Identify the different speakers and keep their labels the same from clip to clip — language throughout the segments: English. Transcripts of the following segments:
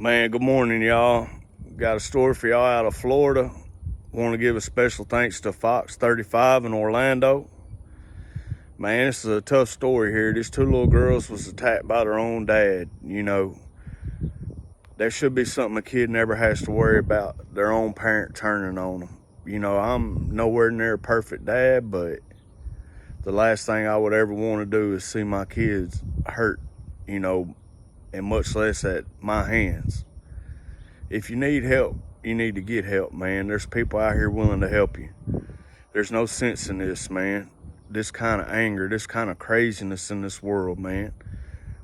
Speaker 1: Man, good morning, y'all. Got a story for y'all out of Florida. Want to give a special thanks to Fox 35 in Orlando. Man, this is a tough story here. These two little girls was attacked by their own dad. You know, there should be something a kid never has to worry about, their own parent turning on them. You know, I'm nowhere near a perfect dad, but the last thing I would ever want to do is see my kids hurt, you know, and much less at my hands. If you need help, you need to get help, man. There's people out here willing to help you. There's no sense in this, man. This kind of anger, this kind of craziness in this world, man.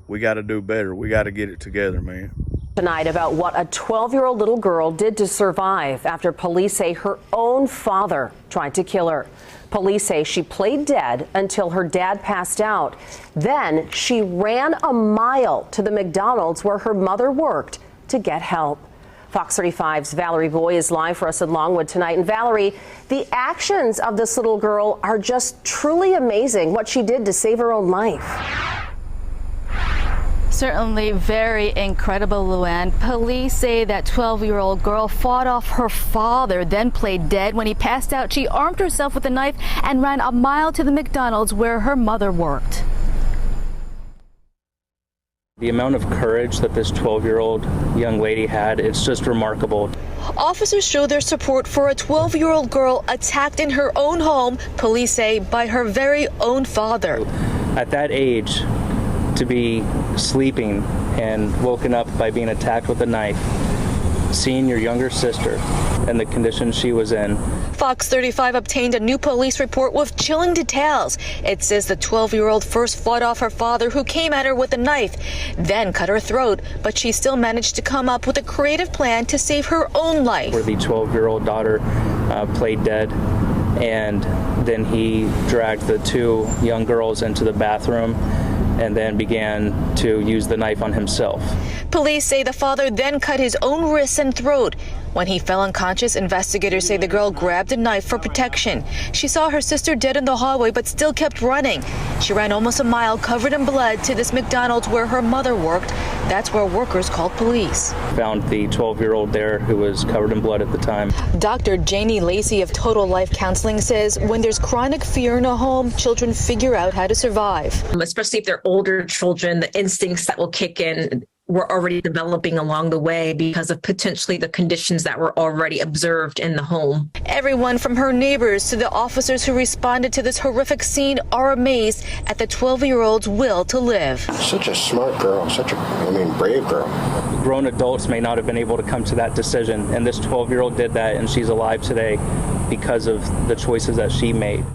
Speaker 1: We got to do better. We got to get it together, man.
Speaker 2: Tonight about what a 12-year-old little girl did to survive after police say her own father tried to kill her. Police say she played dead until her dad passed out. Then she ran a mile to the McDonald's where her mother worked to get help. Fox 35's Valerie Boy is live for us in Longwood tonight. And Valerie, the actions of this little girl are just truly amazing, what she did to save her own life.
Speaker 3: Certainly very incredible, Luann. Police say that 12-year-old girl fought off her father, then played dead. When he passed out, she armed herself with a knife and ran a mile to the McDonald's where her mother worked.
Speaker 4: The amount of courage that this 12-year-old young lady had, it's just remarkable.
Speaker 5: Officers show their support for a 12-year-old girl attacked in her own home, police say, by her very own father.
Speaker 4: At that age, to be sleeping and woken up by being attacked with a knife, seeing your younger sister and the condition she was in.
Speaker 5: Fox 35 obtained a new police report with chilling details. It says the 12-year-old first fought off her father, who came at her with a knife, then cut her throat, but she still managed to come up with a creative plan to save her own life.
Speaker 4: Where the 12-year-old daughter played dead, and then he dragged the two young girls into the bathroom and then began to use the knife on himself.
Speaker 5: Police say the father then cut his own wrists and throat. When he fell unconscious, investigators say the girl grabbed a knife for protection. She saw her sister dead in the hallway but still kept running. She ran almost a mile covered in blood to this McDonald's where her mother worked. That's where workers called police.
Speaker 4: Found the 12-year-old there who was covered in blood at the time.
Speaker 5: Dr. Janie Lacey of Total Life Counseling says when there's chronic fear in a home, children figure out how to survive.
Speaker 6: Especially if they're older children, the instincts that will kick in were already developing along the way because of potentially the conditions that were already observed in the home.
Speaker 5: Everyone from her neighbors to the officers who responded to this horrific scene are amazed at the 12-year-old's will to live.
Speaker 7: Such a smart girl, such a, brave girl.
Speaker 4: Grown adults may not have been able to come to that decision, and this 12-year-old did that, and she's alive today because of the choices that she made.